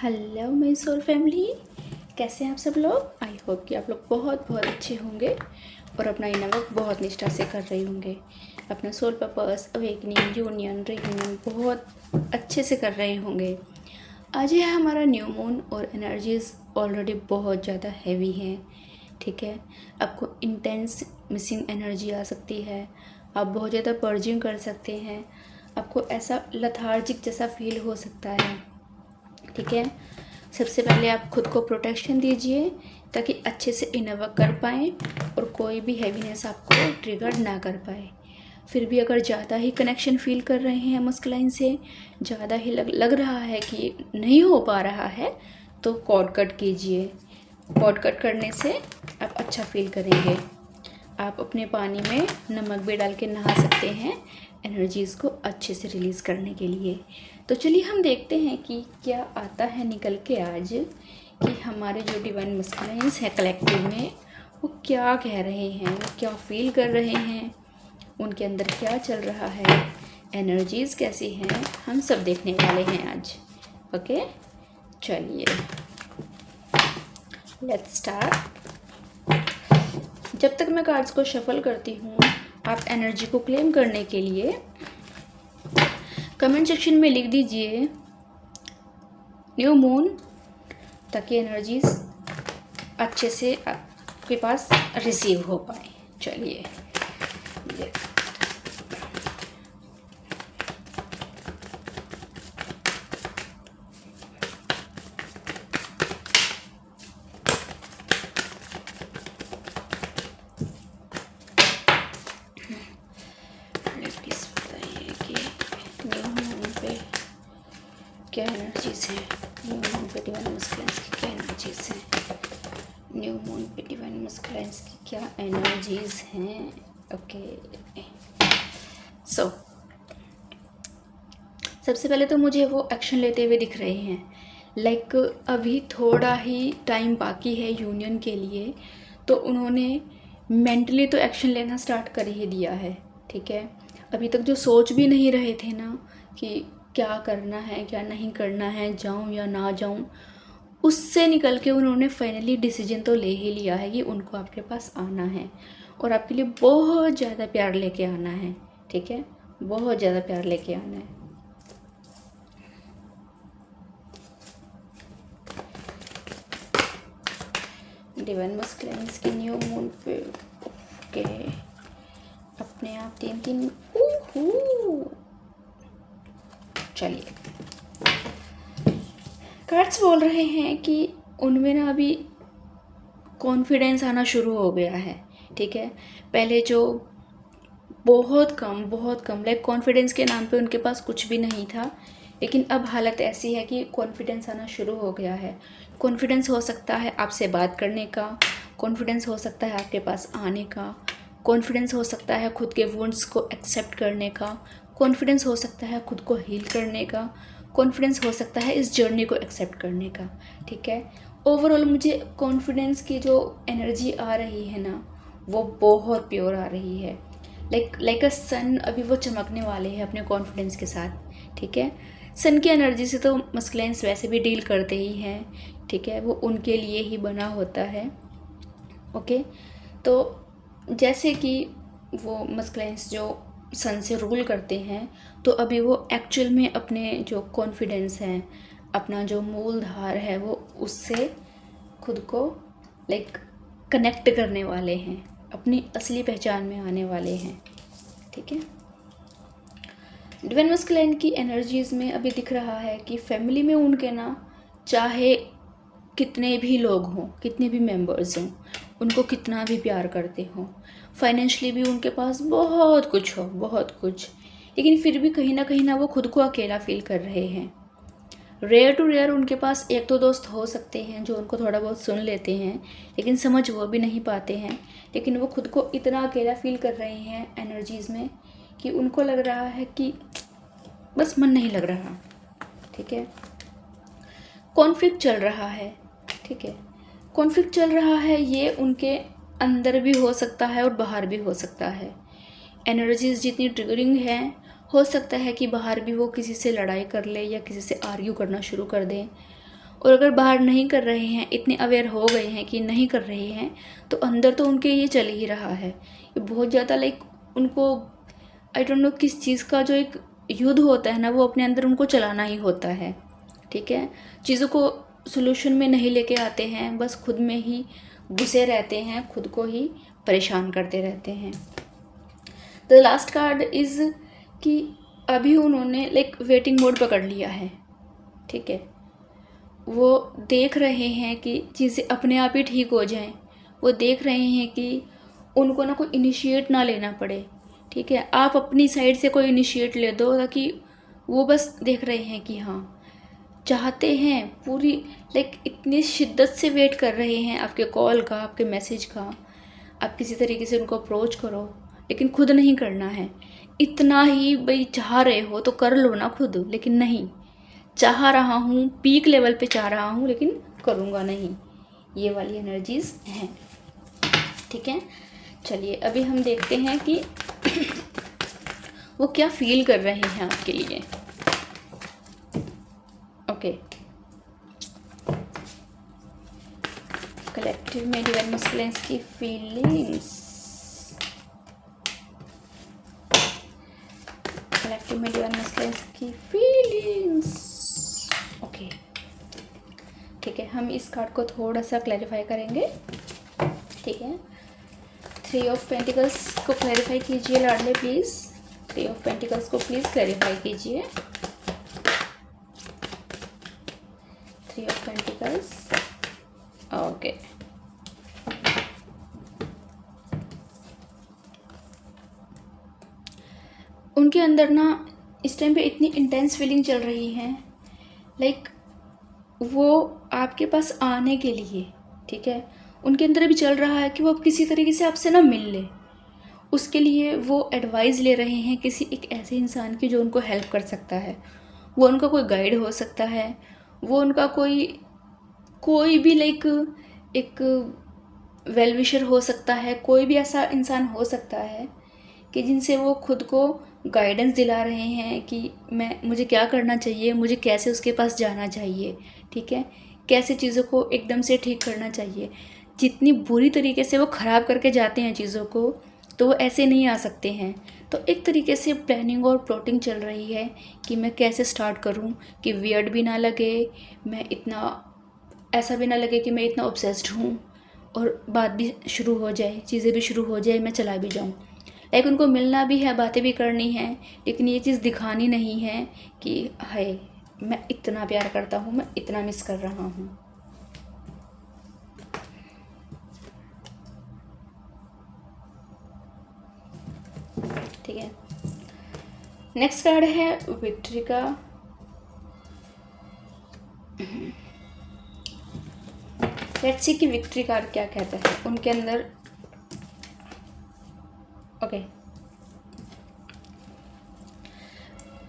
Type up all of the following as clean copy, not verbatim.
Hello my soul family, कैसे हैं आप सब लोग। आई होप कि आप लोग बहुत बहुत अच्छे होंगे और अपना इनर वर्क बहुत निष्ठा से कर रहे होंगे। अपना soul purpose, awakening, union, reunion बहुत अच्छे से कर रहे होंगे। आज है हमारा न्यू मून और एनर्जीज ऑलरेडी बहुत ज़्यादा हैवी हैं। ठीक है, आपको इंटेंस मिसिंग एनर्जी आ सकती है, आप बहुत ज़्यादा पर्जिंग कर सकते हैं, आपको ऐसा लथार्जिक जैसा फील हो सकता है। ठीक है, सबसे पहले आप खुद को प्रोटेक्शन दीजिए ताकि अच्छे से इनर वर्क कर पाएँ और कोई भी हैवीनेस आपको ट्रिगर ना कर पाए। फिर भी अगर ज़्यादा ही कनेक्शन फील कर रहे हैं मस्कुलाइन से, ज़्यादा ही लग रहा है कि नहीं हो पा रहा है, तो कॉर्ड कट कीजिए। कॉर्ड कट करने से आप अच्छा फील करेंगे। आप अपने पानी में नमक भी डाल के नहा सकते हैं एनर्जीज़ को अच्छे से रिलीज़ करने के लिए। तो चलिए हम देखते हैं कि क्या आता है निकल के आज, कि हमारे जो डिवाइन मस्कुलाइन्स हैं कलेक्टिव में, वो क्या कह रहे हैं, वो क्या फील कर रहे हैं, उनके अंदर क्या चल रहा है, एनर्जीज़ कैसी हैं, हम सब देखने वाले हैं आज। ओके, चलिए लेट्स स्टार्ट। जब तक मैं कार्ड्स को शफल करती हूँ, आप एनर्जी को क्लेम करने के लिए कमेंट सेक्शन में लिख दीजिए न्यू मून, ताकि एनर्जीज अच्छे से आपके पास रिसीव हो पाए। चलिए प्लीज़ बताइए कि न्यू मून पे क्या एनर्जीज हैं, न्यू मून पे डिवाइन मस्कुलाइन्स की क्या एनर्जीज हैं, न्यू मून पे डिवाइन मस्कुलाइन्स की क्या एनर्जीज हैं। ओके, सो सबसे पहले तो मुझे वो एक्शन लेते हुए दिख रहे हैं। लाइक अभी थोड़ा ही टाइम बाकी है यूनियन के लिए, तो उन्होंने मेंटली तो एक्शन लेना स्टार्ट कर ही दिया है। ठीक है, अभी तक जो सोच भी नहीं रहे थे ना कि क्या करना है क्या नहीं करना है, जाऊं या ना जाऊं, उससे निकल के उन्होंने फाइनली डिसीजन तो ले ही लिया है कि उनको आपके पास आना है और आपके लिए बहुत ज़्यादा प्यार लेके आना है। ठीक है, बहुत ज़्यादा प्यार लेके आना है। डिवाइन मस्कुलाइन्स की न्यू मून पे के अपने आप तीन चलिए, कार्ड्स बोल रहे हैं कि उनमें ना अभी कॉन्फिडेंस आना शुरू हो गया है। ठीक है, पहले जो बहुत कम लाइक कॉन्फिडेंस के नाम पे उनके पास कुछ भी नहीं था, लेकिन अब हालत ऐसी है कि कॉन्फिडेंस आना शुरू हो गया है। कॉन्फिडेंस हो सकता है आपसे बात करने का, कॉन्फिडेंस हो सकता है आपके पास आने का, कॉन्फिडेंस हो सकता है खुद के वुंड्स को एक्सेप्ट करने का, कॉन्फिडेंस हो सकता है खुद को हील करने का, कॉन्फिडेंस हो सकता है इस जर्नी को एक्सेप्ट करने का। ठीक है, ओवरऑल मुझे कॉन्फिडेंस की जो एनर्जी आ रही है ना, वो बहुत प्योर आ रही है। लाइक अ सन अभी वो चमकने वाले हैं अपने कॉन्फिडेंस के साथ। ठीक है, सन की एनर्जी से तो मस्कुलाइन्स वैसे भी डील करते ही हैं। ठीक है, वो उनके लिए ही बना होता है। ओके, तो जैसे कि वो मस्कुलाइन्स जो सन से रूल करते हैं, तो अभी वो एक्चुअल में अपने जो कॉन्फिडेंस हैं, अपना जो मूलधार है, वो उससे खुद को लाइक कनेक्ट करने वाले हैं, अपनी असली पहचान में आने वाले हैं। ठीक है, डिवाइन मस्कुलाइन की एनर्जीज में अभी दिख रहा है कि फैमिली में उनके ना, चाहे कितने भी लोग हों, कितने भी मेंबर्स हों, उनको कितना भी प्यार करते हों, फाइनेंशियली भी उनके पास बहुत कुछ हो, बहुत कुछ, लेकिन फिर भी कहीं ना वो खुद को अकेला फील कर रहे हैं। रेयर टू रेयर उनके पास एक तो दोस्त हो सकते हैं जो उनको थोड़ा बहुत सुन लेते हैं, लेकिन समझ वो भी नहीं पाते हैं। लेकिन वो खुद को इतना अकेला फील कर रहे हैं एनर्जीज़ में कि उनको लग रहा है कि बस मन नहीं लग रहा। ठीक है, कॉन्फ्लिक्ट चल रहा है। ठीक है, कॉन्फ्लिक्ट चल रहा है, ये उनके अंदर भी हो सकता है और बाहर भी हो सकता है। एनर्जीज जितनी ट्रिगरिंग हैं, हो सकता है कि बाहर भी वो किसी से लड़ाई कर ले या किसी से आर्ग्यू करना शुरू कर दें। और अगर बाहर नहीं कर रहे हैं, इतने अवेयर हो गए हैं कि नहीं कर रहे हैं, तो अंदर तो उनके ये चल ही रहा है। ये बहुत ज़्यादा लाइक उनको आई डोंट नो किस चीज़ का जो एक युद्ध होता है ना, वो अपने अंदर उनको चलाना ही होता है। ठीक है, चीज़ों को सोल्यूशन में नहीं लेके आते हैं, बस खुद में ही घुसे रहते हैं, खुद को ही परेशान करते रहते हैं। द लास्ट कार्ड इज़ कि अभी उन्होंने लाइक वेटिंग मोड पकड़ लिया है। ठीक है, वो देख रहे हैं कि चीज़ें अपने आप ही ठीक हो जाएं। वो देख रहे हैं कि उनको ना कोई इनिशिएट ना लेना पड़े। ठीक है, आप अपनी साइड से कोई इनिशिएट ले दो, ताकि वो बस देख रहे हैं कि हाँ चाहते हैं पूरी लाइक इतनी शिद्दत से वेट कर रहे हैं आपके कॉल का, आपके मैसेज का। आप किसी तरीके से उनको अप्रोच करो, लेकिन खुद नहीं करना है। इतना ही भाई चाह रहे हो तो कर लो ना खुद, लेकिन नहीं, चाह रहा हूँ, पीक लेवल पे चाह रहा हूँ, लेकिन करूँगा नहीं, ये वाली एनर्जीज हैं। ठीक है, चलिए अभी हम देखते हैं कि वो क्या फील कर रहे हैं आपके लिए। ओके, कलेक्टिव में डिवाइन मस्कुलिन्स की फीलिंग्स, कलेक्टिव में डिवाइन मस्कुलिन्स की फीलिंग्स। ओके, ठीक है, हम इस कार्ड को थोड़ा सा क्लैरिफाई करेंगे। ठीक है, 3 ऑफ पेंटिकल्स को क्लैरिफाई कीजिए लाडले प्लीज़। 3 ऑफ पेंटिकल्स को प्लीज़ क्लैरिफाई कीजिए। 3 ऑफ पेंटिकल्स। ओके, उनके अंदर ना इस टाइम पे इतनी इंटेंस फीलिंग चल रही है, लाइक वो आपके पास आने के लिए, ठीक है, उनके अंदर भी चल रहा है कि वो अब किसी तरीके से आपसे ना मिल ले। उसके लिए वो एडवाइस ले रहे हैं किसी एक ऐसे इंसान की जो उनको हेल्प कर सकता है। वो उनका कोई गाइड हो सकता है, वो उनका कोई भी लाइक एक वेल विशर हो सकता है, कोई भी ऐसा इंसान हो सकता है कि जिनसे वो खुद को गाइडेंस दिला रहे हैं कि मुझे क्या करना चाहिए, मुझे कैसे उसके पास जाना चाहिए। ठीक है, कैसे चीज़ों को एकदम से ठीक करना चाहिए। जितनी बुरी तरीके से वो ख़राब करके जाते हैं चीज़ों को, तो वो ऐसे नहीं आ सकते हैं। तो एक तरीके से प्लानिंग और प्लॉटिंग चल रही है कि मैं कैसे स्टार्ट करूं कि वियर्ड भी ना लगे, मैं इतना ऐसा भी ना लगे कि मैं इतना ऑब्सेस्ड हूँ, और बात भी शुरू हो जाए, चीज़ें भी शुरू हो जाए, मैं चला भी जाऊँ। लाइक उनको मिलना भी है, बातें भी करनी है, लेकिन ये चीज़ दिखानी नहीं है कि हाय मैं इतना प्यार करता हूँ, मैं इतना मिस कर रहा हूँ। ठीक है, नेक्स्ट कार्ड है विक्ट्री का। लेट्स सी कि विक्ट्री कार्ड क्या कहता है उनके अंदर। ओके,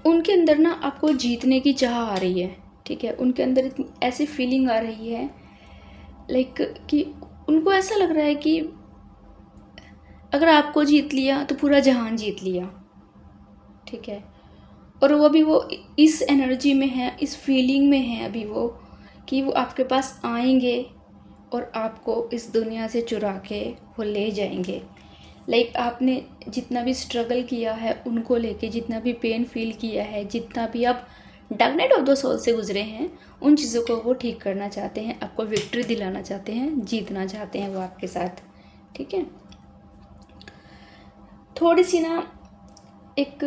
उनके अंदर ना आपको जीतने की चाह आ रही है। ठीक है, उनके अंदर ऐसी फीलिंग आ रही है लाइक कि उनको ऐसा लग रहा है कि अगर आपको जीत लिया तो पूरा जहान जीत लिया। ठीक है, और वो अभी वो इस एनर्जी में है, इस फीलिंग में है अभी वो, कि वो आपके पास आएंगे और आपको इस दुनिया से चुरा के वो ले जाएंगे। लाइक आपने जितना भी स्ट्रगल किया है उनको लेके, जितना भी पेन फील किया है, जितना भी आप dark night of the soul से गुजरे हैं, उन चीज़ों को वो ठीक करना चाहते हैं, आपको विक्ट्री दिलाना चाहते हैं, जीतना चाहते हैं वो आपके साथ। ठीक है, थोड़ी सी ना एक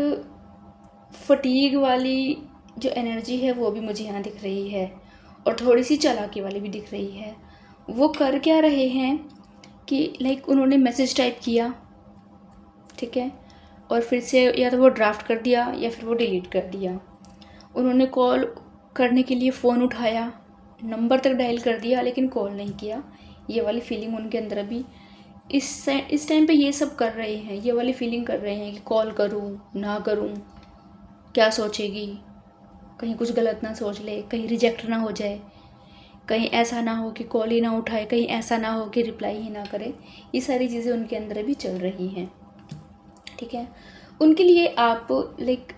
फटीग वाली जो एनर्जी है वो भी मुझे यहाँ दिख रही है, और थोड़ी सी चालाकी वाली भी दिख रही है। वो कर क्या रहे हैं कि लाइक उन्होंने मैसेज टाइप किया, ठीक है, और फिर से या तो वो ड्राफ्ट कर दिया या फिर वो डिलीट कर दिया। उन्होंने कॉल करने के लिए फ़ोन उठाया, नंबर तक डायल कर दिया, लेकिन कॉल नहीं किया। ये वाली फीलिंग उनके अंदर अभी इस टाइम पे ये सब कर रहे हैं, ये वाली फीलिंग कर रहे हैं कि कॉल करूँ ना करूँ, क्या सोचेगी, कहीं कुछ गलत ना सोच ले, कहीं रिजेक्ट ना हो जाए, कहीं ऐसा ना हो कि कॉल ही ना उठाए, कहीं ऐसा ना हो कि रिप्लाई ही ना करे। ये सारी चीज़ें उनके अंदर अभी चल रही हैं। ठीक है, उनके लिए आप लाइक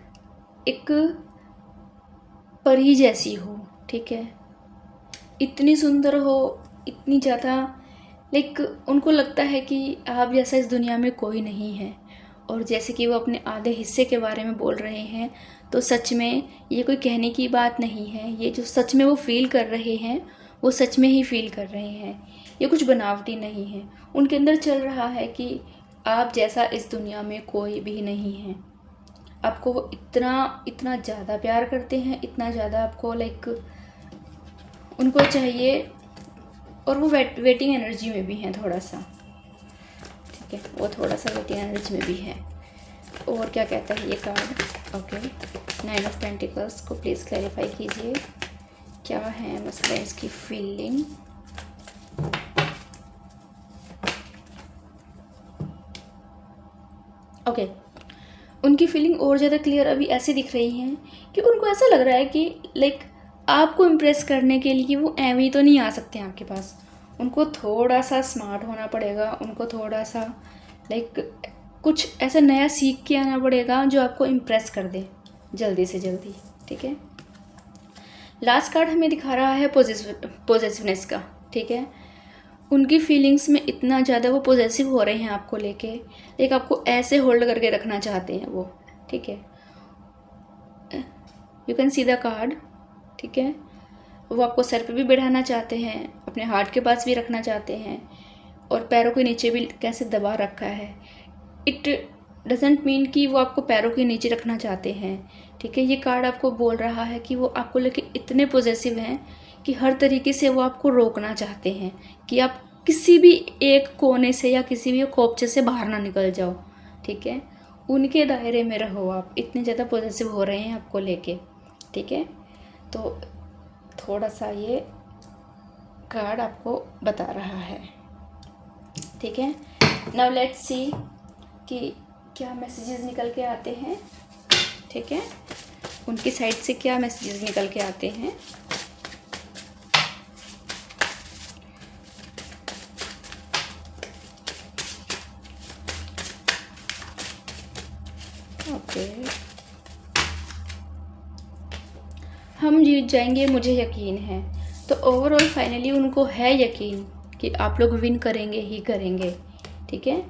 एक परी जैसी हो। ठीक है, इतनी सुंदर हो, इतनी ज़्यादा, लाइक उनको लगता है कि आप जैसा इस दुनिया में कोई नहीं है। और जैसे कि वो अपने आधे हिस्से के बारे में बोल रहे हैं, तो सच में ये कोई कहने की बात नहीं है। ये जो सच में वो फील कर रहे हैं, वो सच में ही फील कर रहे हैं। ये कुछ बनावटी नहीं है। उनके अंदर चल रहा है कि आप जैसा इस दुनिया में कोई भी नहीं है। आपको वो इतना इतना ज़्यादा प्यार करते हैं, इतना ज़्यादा आपको लाइक उनको चाहिए। और वो वेटिंग एनर्जी में भी हैं थोड़ा सा, ठीक है, वो थोड़ा सा वेटिंग एनर्जी में भी है। और क्या कहता है ये कार्ड? ओके, 9 ऑफ पेंटिकल्स को प्लीज़ क्लैरिफाई कीजिए, क्या है मसला इसकी फीलिंग। ओके, उनकी फीलिंग और ज़्यादा क्लियर अभी ऐसे दिख रही हैं कि उनको ऐसा लग रहा है कि लाइक आपको इम्प्रेस करने के लिए वो एवं ही तो नहीं आ सकते हैं आपके पास। उनको थोड़ा सा स्मार्ट होना पड़ेगा, उनको थोड़ा सा लाइक कुछ ऐसा नया सीख के आना पड़ेगा जो आपको इम्प्रेस कर दे जल्दी से जल्दी, ठीक है। लास्ट कार्ड हमें दिखा रहा है पॉजिटिवनेस का, ठीक है। उनकी फीलिंग्स में इतना ज़्यादा वो पॉजेसिव हो रहे हैं आपको लेके, लेकिन आपको ऐसे होल्ड करके रखना चाहते हैं वो, ठीक है। You can see the card, ठीक है। वो आपको सर पे भी बैठाना चाहते हैं, अपने हार्ट के पास भी रखना चाहते हैं, और पैरों के नीचे भी कैसे दबा रखा है। इट डजेंट मीन कि वो आपको पैरों के नीचे रखना चाहते हैं, ठीक है। ये कार्ड आपको बोल रहा है कि वो आपको लेके इतने पॉजेसिव हैं कि हर तरीके से वो आपको रोकना चाहते हैं कि आप किसी भी एक कोने से या किसी भी खोपचे से बाहर ना निकल जाओ, ठीक है। उनके दायरे में रहो आप, इतने ज़्यादा पॉजेसिव हो रहे हैं आपको लेके, ठीक है। तो थोड़ा सा ये कार्ड आपको बता रहा है, ठीक है। नाउ लेट्स सी कि क्या मैसेजेस निकल के आते हैं, ठीक है। उनकी साइड से क्या मैसेजेस निकल के आते हैं। ओके, हम जीत जाएंगे, मुझे यकीन है। तो ओवरऑल फाइनली उनको है यकीन कि आप लोग विन करेंगे ही करेंगे, ठीक है।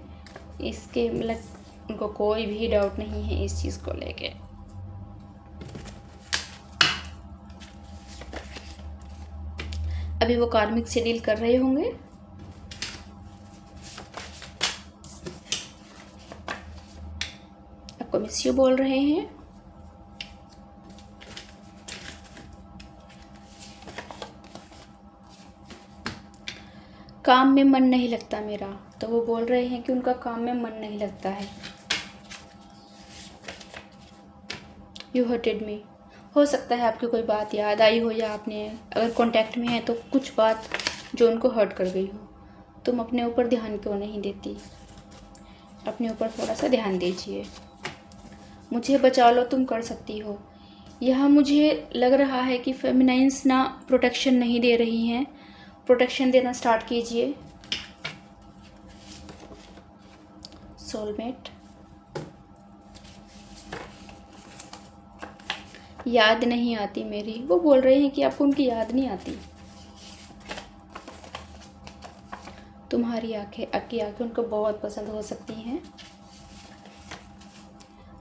इसके मतलब उनको कोई भी डाउट नहीं है इस चीज़ को लेके। अभी वो कार्मिक से डील कर रहे होंगे, आपको मिस यू बोल रहे हैं। काम में मन नहीं लगता मेरा, तो वो बोल रहे हैं कि उनका काम में मन नहीं लगता है। यू हर्टेड मी, हो सकता है आपकी कोई बात याद आई हो, या आपने अगर कांटेक्ट में है तो कुछ बात जो उनको हर्ट कर गई हो। तुम अपने ऊपर ध्यान क्यों नहीं देती? अपने ऊपर थोड़ा सा ध्यान दीजिए। मुझे बचा लो, तुम कर सकती हो। यह मुझे लग रहा है कि फेमिनाइंस ना प्रोटेक्शन नहीं दे रही हैं, प्रोटेक्शन देना स्टार्ट कीजिए। सोलमेट, याद नहीं आती मेरी, वो बोल रहे हैं कि आपको उनकी याद नहीं आती। तुम्हारी आंखें, आपकी आंखें उनको बहुत पसंद हो सकती हैं।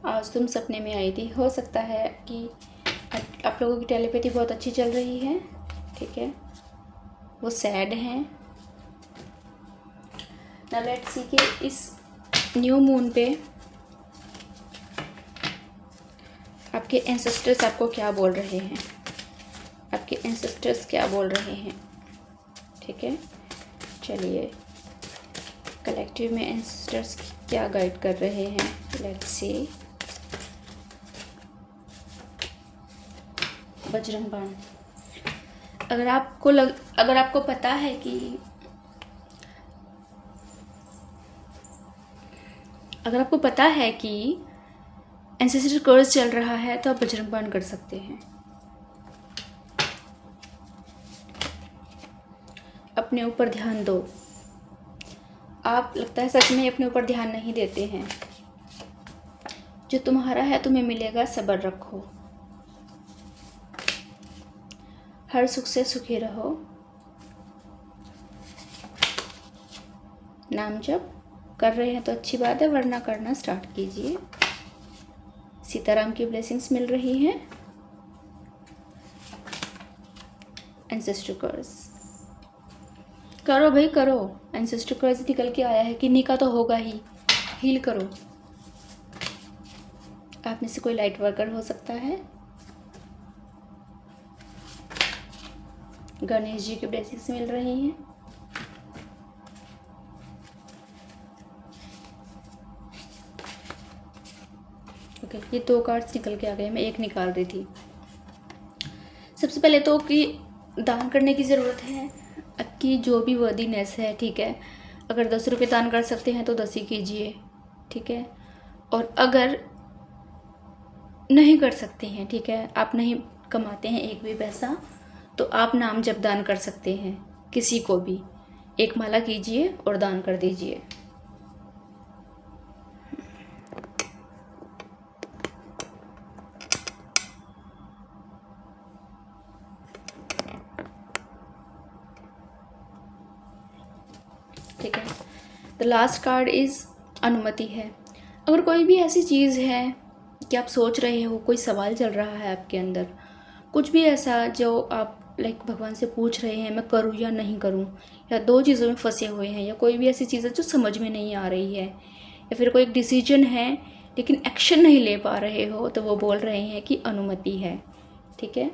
आज तुम सपने में आई थी, हो सकता है कि आप लोगों की टेलीपैथी बहुत अच्छी चल रही है, ठीक है। वो सैड हैं। नाउ लेट्स सी कि इस न्यू मून पे आपके एंसेस्टर्स आपको क्या बोल रहे हैं, आपके एंसेस्टर्स क्या बोल रहे हैं, ठीक है। चलिए, कलेक्टिव में एंसेस्टर्स क्या गाइड कर रहे हैं, लेट्स सी। बजरंग बाण, अगर आपको पता है कि एंसेस्टर कर्स चल रहा है, तो आप बजरंग बाण कर सकते हैं। अपने ऊपर ध्यान दो। आप लगता है सच में अपने ऊपर ध्यान नहीं देते हैं। जो तुम्हारा है तुम्हें मिलेगा, सब्र रखो। हर सुख से सुखी रहो, नाम जप कर रहे हैं तो अच्छी बात है, वरना करना स्टार्ट कीजिए। सीताराम की ब्लेसिंग्स मिल रही हैं। एंसेस्टर कर्स करो भाई करो। एंसेस्टर कर्स निकल के आया है, किन्हीं का तो होगा ही। हील करो। आप में से कोई लाइट वर्कर हो सकता है। गणेश जी की ब्लेसिंग्स मिल रही हैं। ओके, ये 2 कार्ड्स निकल के आ गए, मैं एक निकाल रही थी। सबसे पहले तो कि दान करने की ज़रूरत है। आपकी जो भी वर्दीनेस है, ठीक है। अगर 10 रुपये दान कर सकते हैं तो 10 ही कीजिए, ठीक है। और अगर नहीं कर सकते हैं, ठीक है, आप नहीं कमाते हैं एक भी पैसा, तो आप नाम जप दान कर सकते हैं। किसी को भी एक माला कीजिए और दान कर दीजिए। ठीक है। द लास्ट कार्ड इज़ अनुमति है। अगर कोई भी ऐसी चीज़ है कि आप सोच रहे हो, कोई सवाल चल रहा है आपके अंदर, कुछ भी ऐसा जो आप भगवान से पूछ रहे हैं मैं करूँ या नहीं करूँ, या 2 चीज़ों में फंसे हुए हैं, या कोई भी ऐसी चीज़ है जो समझ में नहीं आ रही है, या फिर कोई एक डिसीजन है लेकिन एक्शन नहीं ले पा रहे हो, तो वो बोल रहे हैं कि अनुमति है। ठीक है।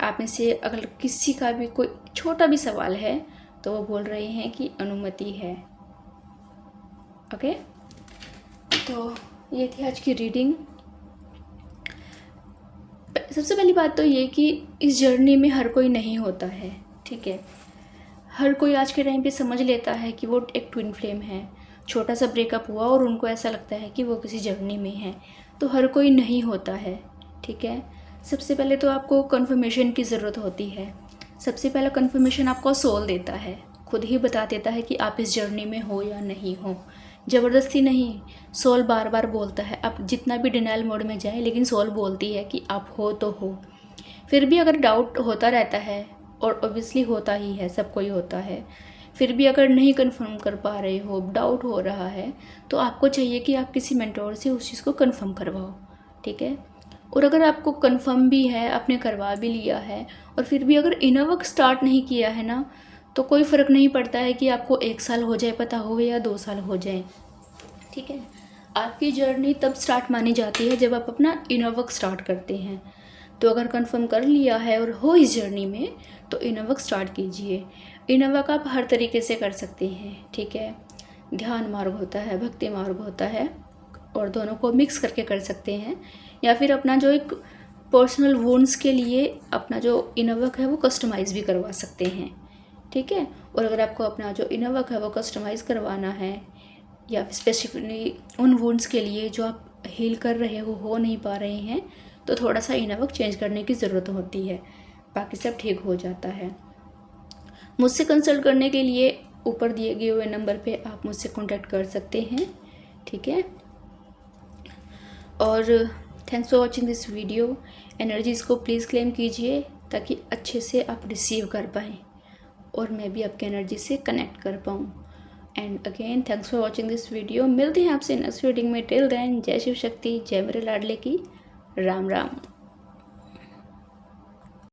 आप में से अगर किसी का भी कोई छोटा भी सवाल है तो वो बोल रहे हैं कि अनुमति है। ओके, तो ये थी आज की रीडिंग। सबसे पहली बात तो ये कि इस जर्नी में हर कोई नहीं होता है, ठीक है। हर कोई आज के टाइम पे समझ लेता है कि वो एक ट्विन फ्लेम है। छोटा सा ब्रेकअप हुआ और उनको ऐसा लगता है कि वो किसी जर्नी में है, तो हर कोई नहीं होता है, ठीक है। सबसे पहले तो आपको कन्फर्मेशन की ज़रूरत होती है। सबसे पहला कन्फर्मेशन आपको सोल देता है, खुद ही बता देता है कि आप इस जर्नी में हो या नहीं हो। ज़बरदस्ती नहीं, सोल बार बार बोलता है। आप जितना भी डिनाइल मोड में जाए, लेकिन सोल बोलती है कि आप हो तो हो। फिर भी अगर डाउट होता रहता है, और ऑब्वियसली होता ही है, सब कोई होता है, फिर भी अगर नहीं कंफर्म कर पा रहे हो, डाउट हो रहा है, तो आपको चाहिए कि आप किसी मेंटोर से उस चीज़ को कंफर्म करवाओ, ठीक है। और अगर आपको कंफर्म भी है, आपने करवा भी लिया है, और फिर भी अगर इनर वर्क स्टार्ट नहीं किया है ना, तो कोई फ़र्क नहीं पड़ता है कि आपको 1 साल हो जाए पता हो या 2 साल हो जाए, ठीक है। आपकी जर्नी तब स्टार्ट मानी जाती है जब आप अपना इनर वर्क स्टार्ट करते हैं। तो अगर कंफर्म कर लिया है और हो इस जर्नी में, तो इनर वर्क स्टार्ट कीजिए। इनर वर्क आप हर तरीके से कर सकते हैं, ठीक है। ध्यान मार्ग होता है, भक्ति मार्ग होता है, और दोनों को मिक्स करके कर सकते हैं। या फिर अपना जो एक पर्सनल वुंड्स के लिए अपना जो इनर वर्क है वो कस्टमाइज़ भी करवा सकते हैं, ठीक है। और अगर आपको अपना जो इनर वर्क है वो कस्टमाइज़ करवाना है, या स्पेसिफिकली उन वुंड्स के लिए जो आप हील कर रहे हो नहीं पा रहे हैं, तो थोड़ा सा इनर वर्क चेंज करने की ज़रूरत होती है, बाकी सब ठीक हो जाता है। मुझसे कंसल्ट करने के लिए ऊपर दिए गए हुए नंबर पे आप मुझसे कांटेक्ट कर सकते हैं, ठीक है। और thanks for watching this video. Energies को प्लीज़ क्लेम कीजिए ताकि अच्छे से आप रिसीव कर पाएँ और मैं भी आपकी एनर्जी से कनेक्ट कर पाऊँ। And again thanks for watching this video. मिलते हैं आपसे नेक्स्ट रीडिंग में। टिल देन, जय शिव शक्ति, जय मेरे लाडले की, राम राम।